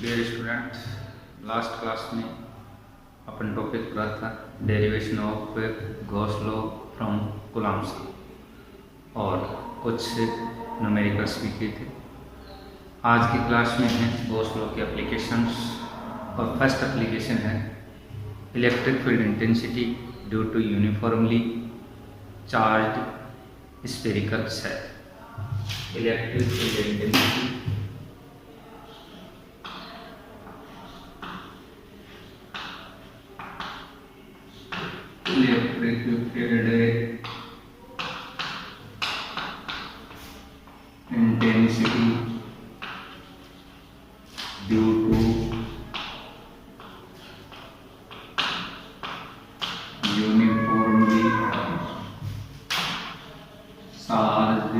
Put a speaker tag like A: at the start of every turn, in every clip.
A: Dear students, last class में अपन topic पढ़ा था derivation of Gauss law from Coulomb's और कुछ न्यूमेरिकल्स भी किए थे। आज की क्लास में है गॉस लॉ के एप्लीकेशंस और फर्स्ट एप्लीकेशन है electric field intensity due to uniformly charged spherical shell. Electric field intensity electric field intensity due to uniformly charged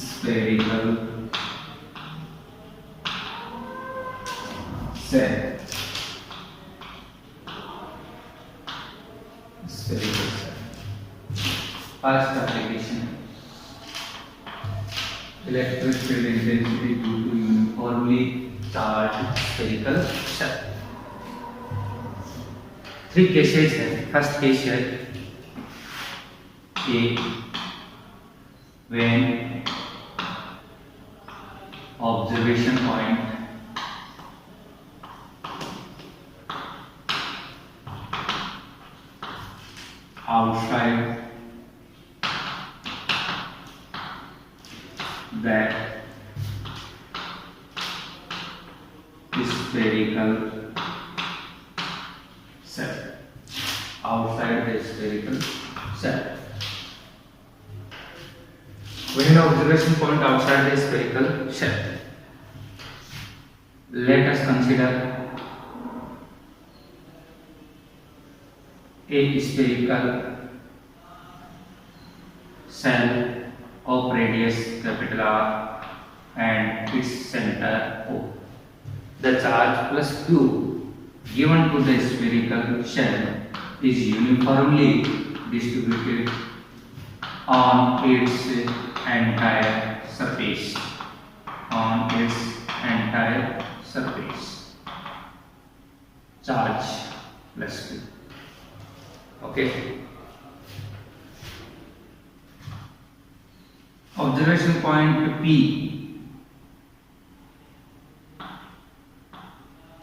A: spherical shell. First application, electric field intensity due to uniformly charged spherical shell. Three cases है। First case है A, when observation point outside that spherical cell, outside the spherical cell. When observation point outside the spherical cell, let us consider a spherical cell of radius capital R and its center O. The charge plus Q given to the spherical shell is uniformly distributed on its entire surface. On its entire surface. Charge plus Q. Okay. Observation point P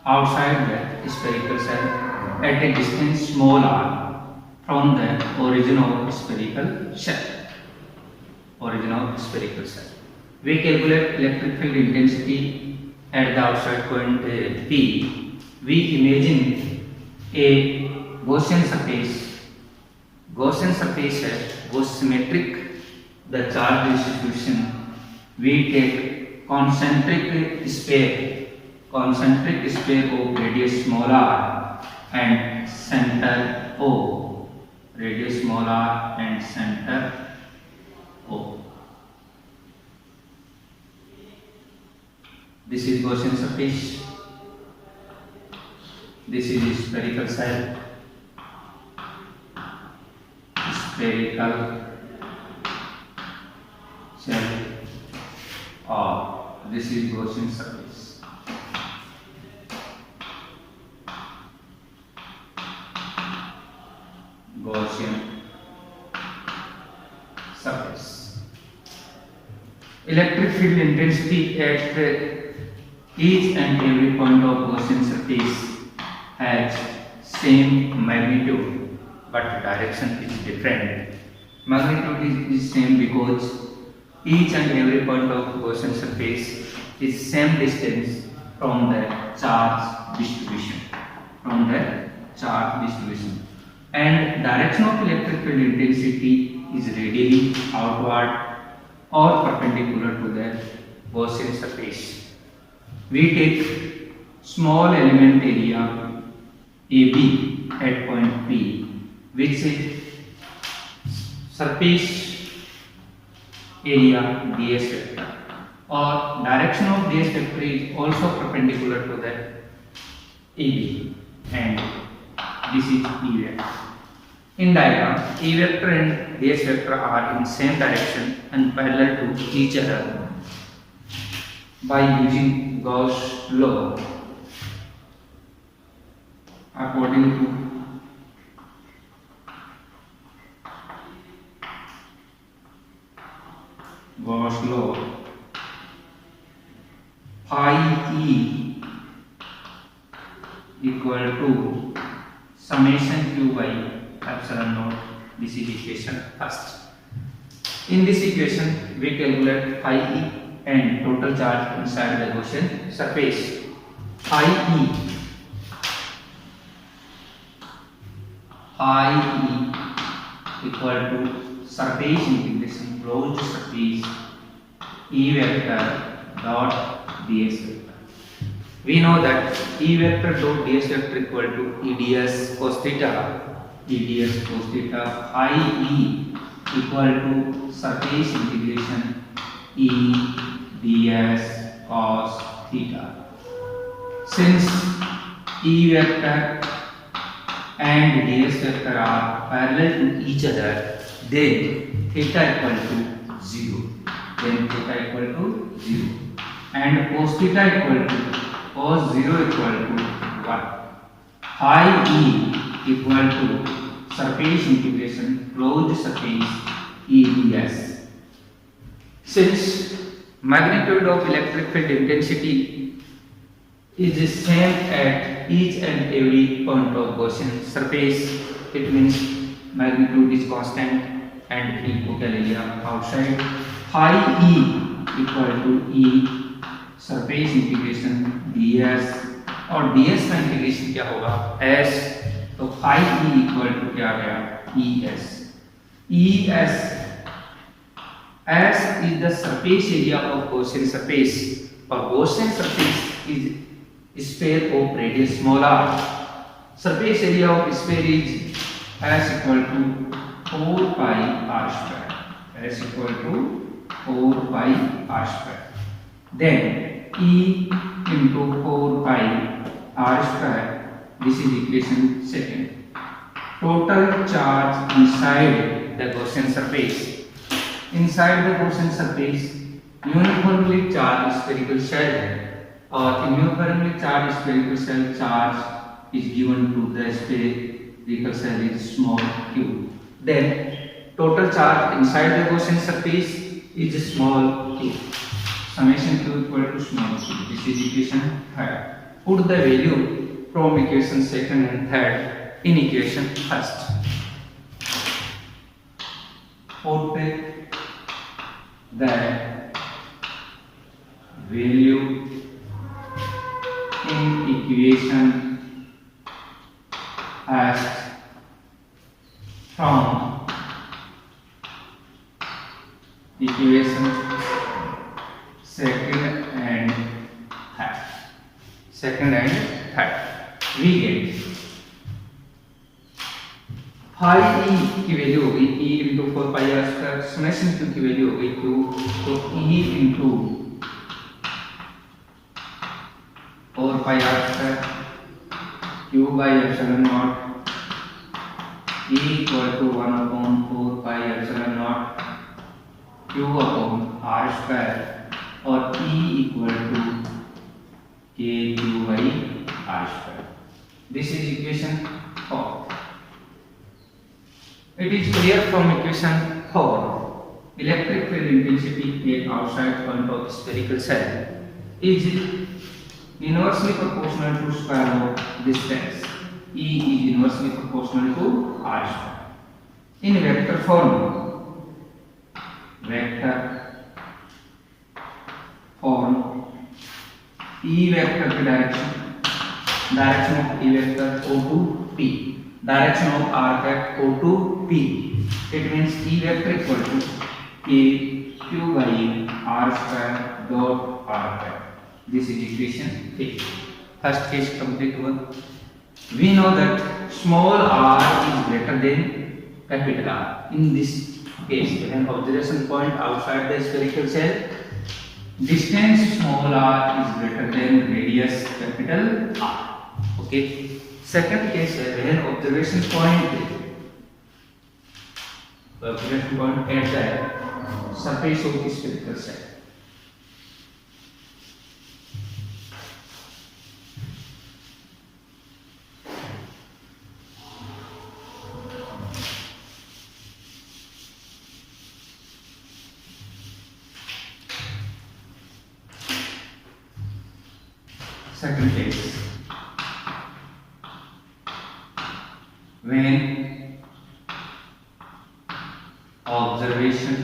A: outside the spherical cell at a distance small r from the origin of spherical shell. Origin of spherical cell. We calculate electric field intensity at the outside point P. We imagine a Gaussian surface. Gaussian surface है वो symmetric the charge distribution. We take concentric sphere of radius small r and center O. Radius small r and center O. This is Gaussian surface. This is spherical cell. Spherical cell or this is Gaussian surface. Gaussian surface. Electric field intensity at each and every point of Gaussian surface has same magnitude, but direction is different. Magnitude is same because each and every point of Gaussian surface is same distance from the charge distribution. And direction of electric field intensity is radially outward or perpendicular to the Gaussian surface. We take small element area AB at point P, which is surface area ds vector, or direction of ds vector is also perpendicular to the AB, and this is E vector. In diagram, E vector and ds vector are in same direction and parallel to each other. by using Gauss law. According to Gauss law, phi E equal to summation q by epsilon naught. This is equation first. In this equation, we calculate phi E and total charge inside the Gaussian surface. Phi E equal to surface integration closed surface E vector dot ds vector. We know that E vector dot ds vector equal to EDS cos theta. EDS cos theta phi E equal to surface integration E ds cos theta. Since E vector and ds vector are parallel to each other, then theta equal to 0. Then theta equal to 0. And cos theta equal to cos 0 equal to 1. Phi E equal to surface integration closed surface E ds. Since magnitude of electric field intensity is the same at each and every point of Gaussian surface, it means magnitude is constant and field focal area outside. Phi E equal to E surface integration ds, और ds का integration क्या होगा s, तो phi E equal to क्या आ गया es. S is the surface area of Gaussian surface, or Gaussian surface is sphere of radius small r. Surface area of sphere is S equal to 4 pi r square. S equal to 4 pi r square. Then E into 4 pi r square. This is equation second. Total charge inside the Gaussian surface. Inside the Gaussian surface, uniformly charged spherical shell, or uniformly charged spherical shell charge is given to the spherical shell is small q. Then total charge inside the Gaussian surface is small q. Summation q equal to small q. This is equation third. Put the value from equation second and third in equation first. Put the value in equation first from equation second and third. We get phi E की value हो गई E into 4 pi r square. Summation Q की value हो गई Q, तो E into 4 pi r square Q by epsilon naught E equal to 1 upon 4 pi epsilon naught Q upon r square, और E equal to K Q by r square. This is equation 4. It is clear from equation 4, electric field intensity at outside point of spherical shell is inversely proportional to square of distance. E is inversely proportional to r square. In vector form, E vector की direction of E vector O to P. Direction of r cat O to P. It means E vector equal to K Q by r square dot r cat. This is equation 3. First case complete one. We know that small r is greater than capital R. In this case, an observation point outside the spherical shell, distance small r is greater than radius capital R. Okay. Second case है when observation point at the surface of the spherical shell. certain case when observation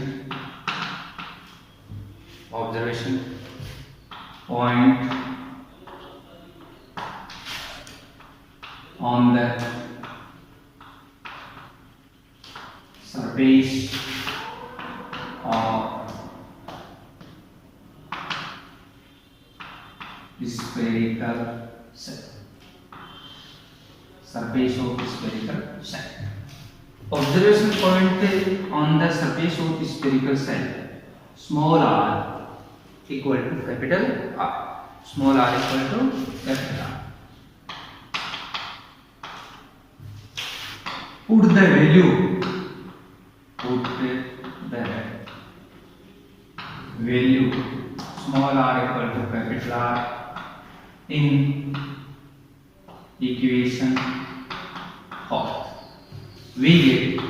A: point on the surface of spherical cell. Surface of spherical cell. Observation point on the surface of spherical cell, small r equal to capital R. Small r equal to capital R. Put the value small r equal to capital R in equation 4. We get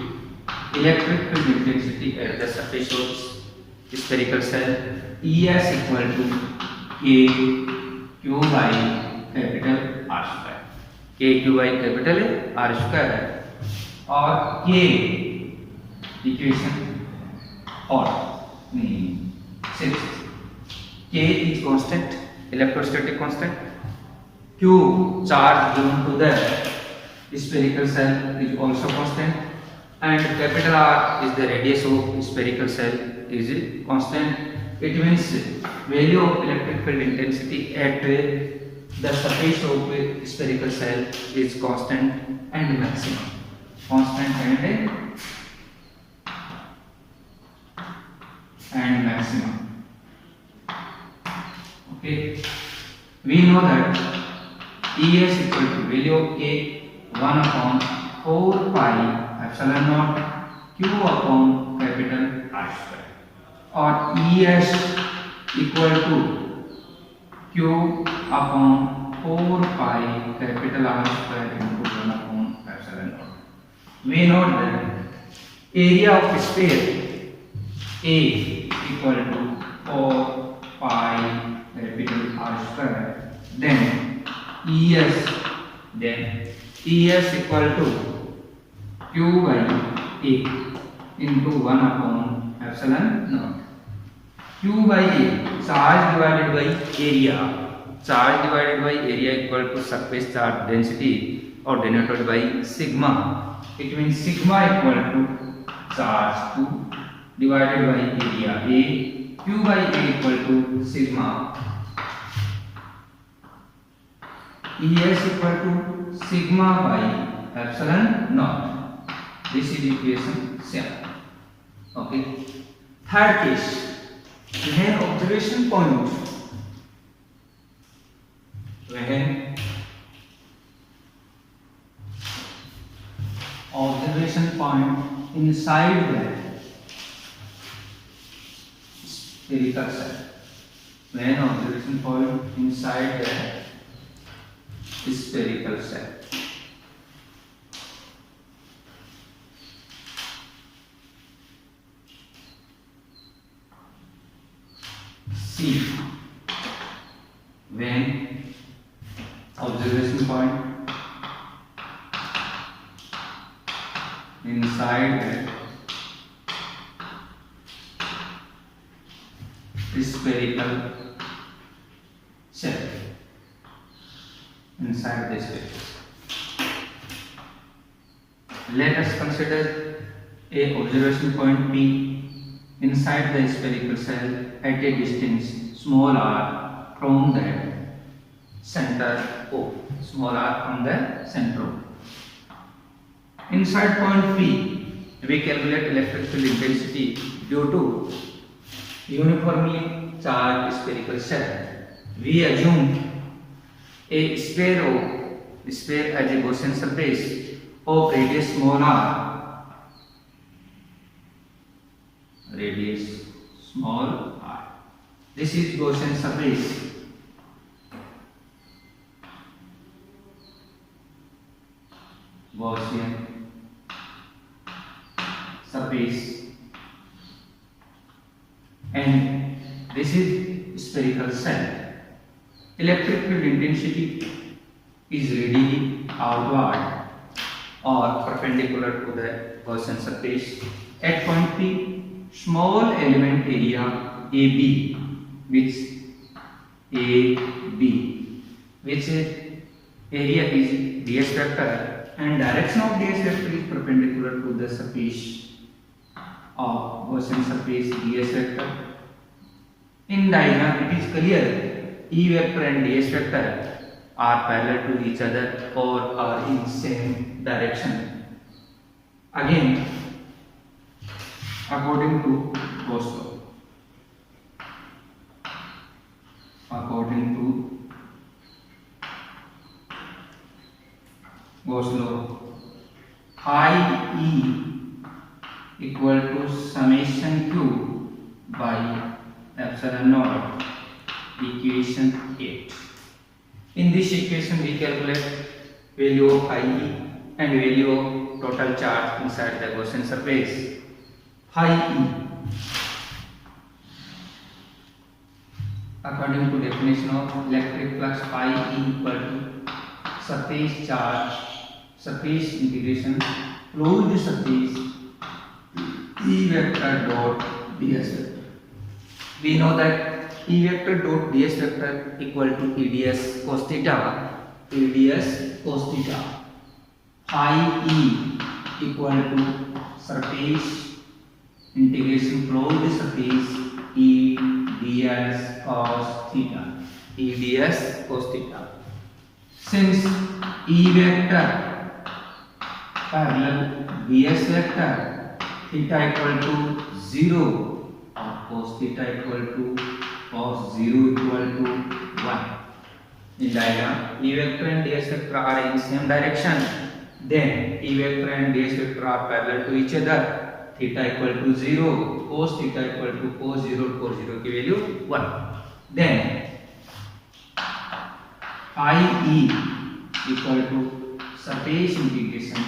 A: electric field intensity at the surface of spherical cell ES equal to K Q by capital R square. K Q by capital R square और K equation और नहीं 6. K is constant, electrostatic constant. Q charge given to the spherical cell is also constant, and capital R is the radius of spherical cell is constant. It means value of electric field intensity at the surface of spherical cell is constant and maximum. Constant and maximum. Okay, we know that ES equal to value of K 1 upon 4 pi epsilon naught Q upon capital R square, or ES equal to Q upon 4 pi capital R square into 1 upon epsilon naught. We know that area of sphere A equal to 4 pi capital R square, then ES equal to Q by A into 1 upon epsilon naught. Q by A, charge divided by area. Charge divided by area equal to surface charge density or denoted by sigma. It means sigma equal to charge 2 divided by area A. Q by A equal to sigma. ES equal to sigma by epsilon naught. This is equation 7. Okay. Third case, when observation point inside the spherical cell. When observation point inside the spherical cell. C. When observation point inside the spherical cell. Inside the spherical cell. Let us consider a observation point P inside the spherical cell at a distance small r from the center O. Small r from the center O. Inside point P, we calculate electric field intensity due to uniformly charged spherical cell. We assume a sphere as a Gaussian surface of radius small r. Radius small r. This is Gaussian surface. Gaussian surface, and this is spherical cell. electric field intensity is readily outward or perpendicular to the Gaussian surface. At point P, small element area AB, which area is ds vector, and direction of ds vector is perpendicular to the surface of Gaussian surface ds vector. In diagram, it is clear E vector and ds vector are parallel to each other or are in same direction. Again, according to Gauss law. According to Gauss law, phi E equal to summation Q by epsilon naught, equation 8. In this equation, we calculate value of phi E and value of total charge inside the Gaussian surface. Phi E, according to definition of electric flux, phi E equal to surface charge, surface integration, fluid surface E vector dot ds vector. We know that E vector dot ds vector equal to EDS cos theta. EDS cos theta. Phi E equal to surface integration fluid surface E ds cos theta. EDS cos theta. Since E vector parallel ds vector, theta equal to 0 or cos theta equal to cos 0 equal to 1. In diagram, E vector and ds vector are in same direction. Then E vector and ds vector are parallel to each other. Theta equal to 0, cos theta equal to cos 0 की value 1. Then phi E equal to surface integration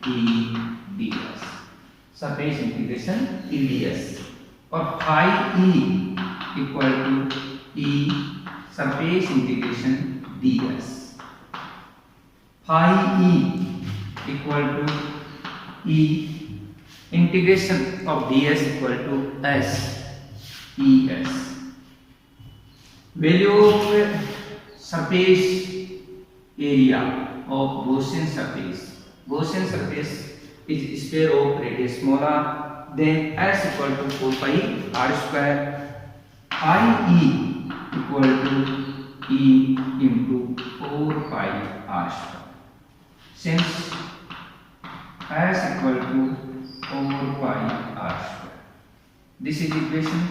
A: E ds. Surface integration E ds. और phi E equal to E surface integration ds. Phi E equal to E integration of ds equal to s es. Value of surface area of Gaussian surface. Gaussian surface is sphere of radius smaller, then s equal to 4 pi r square. Phi E equal to E into 4 pi r square. Since s equal to 4 pi r square. This is equation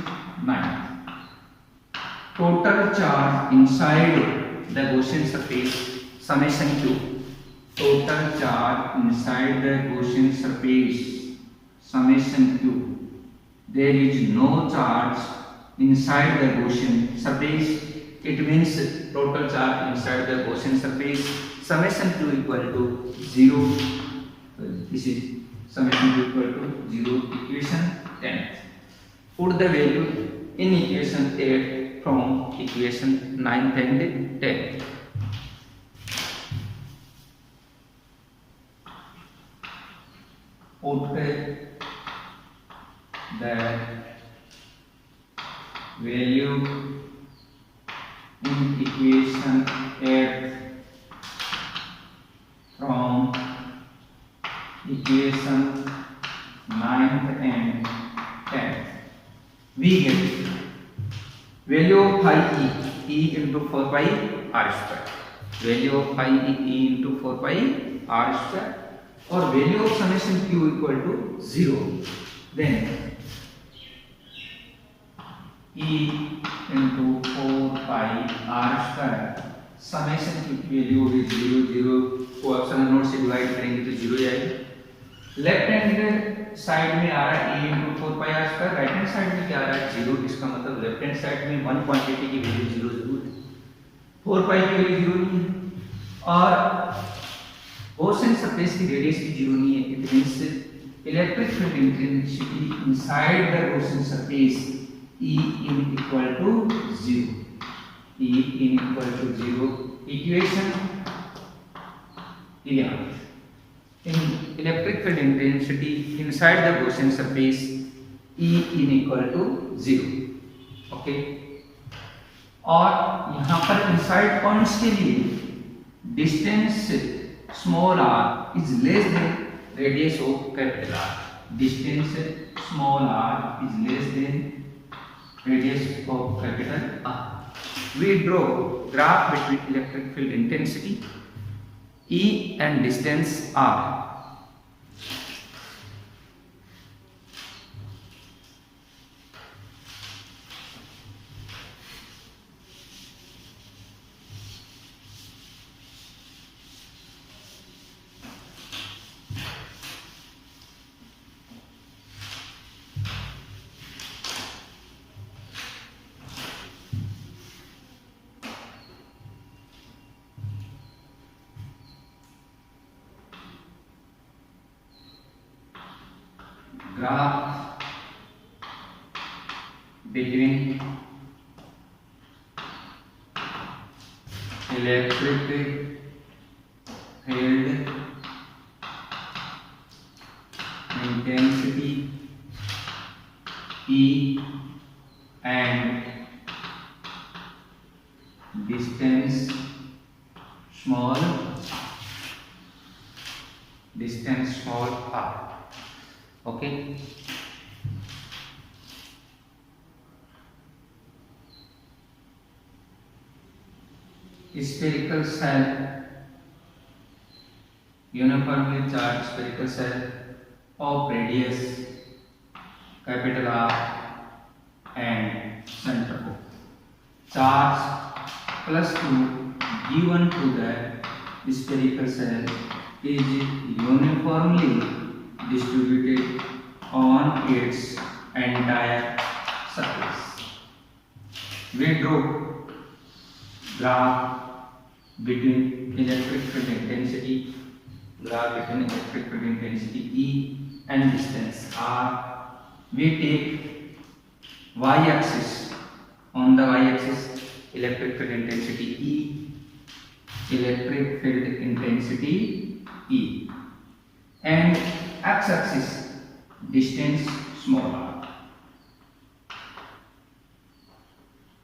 A: 9. Total charge inside the Gaussian surface, summation Q. Total charge inside the Gaussian surface, summation Q. There is no charge inside the Gaussian surface. It means total charge inside the Gaussian surface, summation Q equal to 0. This is summation Q equal to 0, equation 10. Put the value in equation 8 from equation 9 and 10. Put the value in equation 8 from equation 9 and 10. We get value of phi E into 4 pi r square. Value of phi E into 4 pi r square, or value of summation Q equal to 0. Then E into 4 pi r square, summation Q value is 0 0 को epsilon note से divide करेंगे तो 0 आएगा. Left hand side में आ रहा है E into 4 pi r square, right hand side में क्या आ रहा है 0. इसका मतलब लेफ्ट हैंड साइड में वन क्वांटिटी की वैल्यू 0 जरूर है, 4 pi की वैल्यू 0 नहीं है, और Gaussian surface की रेडियस भी 0 नहीं है. It means electric field intensity inside the Gaussian surface E in equal to 0. E in equal to 0. Equation 11. In electric field intensity inside the Gaussian surface, E in equal to 0. Okay, और यहाँ पर inside points के लिए distance small r is less than radius of capital r. Distance small r is less than radius of capital r. We draw graph between electric field intensity E and distance R. Graph between electric field intensity E and distance small r. Okay. Spherical cell, uniformly charged spherical cell of radius capital R and center of charge plus 2 given to the spherical cell is uniformly distributed on its entire surface. We draw graph between electric field intensity E and distance R. We take y-axis. On the y-axis, electric field intensity E, electric field intensity E, and x-axis distance small r.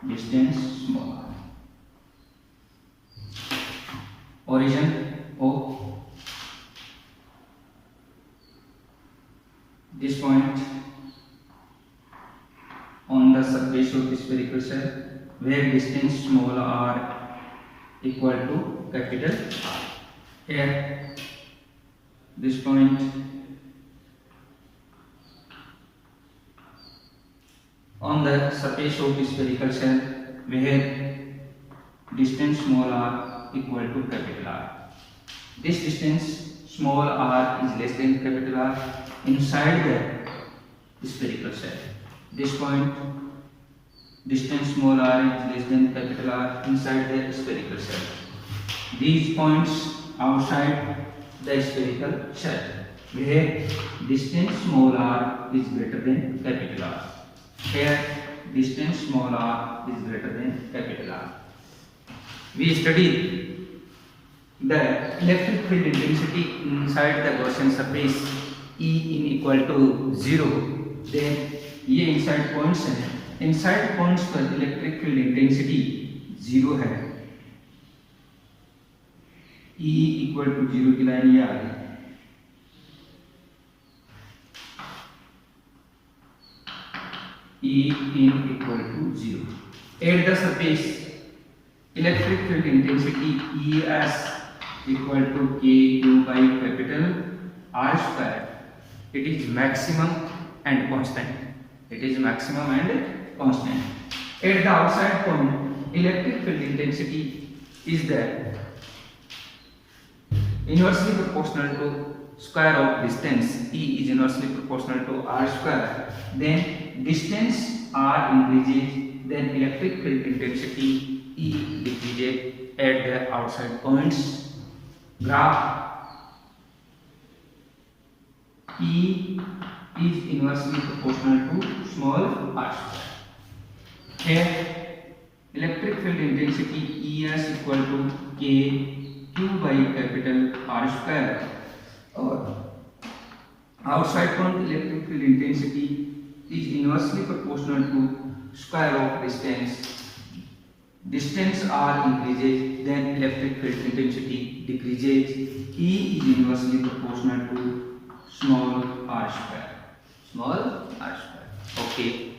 A: Distance small r. Origin O. This point on the surface of the spherical cell where distance small r equal to capital R. Here, this point on the surface of the spherical cell where distance small r equal to capital R. This distance small r is less than capital R inside the spherical cell. This point distance small r is less than capital R inside the spherical cell. These points outside the spherical shell where distance small r is greater than capital R. Here distance small r is greater than capital R. We studied the electric field intensity inside the Gaussian surface E in equal to 0. Then ये inside points हैं. Inside points पर electric field intensity 0 है. E equal to 0 की line ये आ गई. E in equal to 0. At the surface, electric field intensity ES equal to KQ by capital R square. It is maximum and constant. It is maximum and constant. At the outside point, electric field intensity is the inversely proportional to square of distance. E is inversely proportional to R square. Then distance R increases, then electric field intensity E decreases at the outside points. Graph E is inversely proportional to small r square. Here electric field intensity ES equal to K Q by capital R square, or outside point electric field intensity is inversely proportional to square of distance. Distance R increases, then electric field intensity decreases. E is inversely proportional to small r square. Small r square. Okay.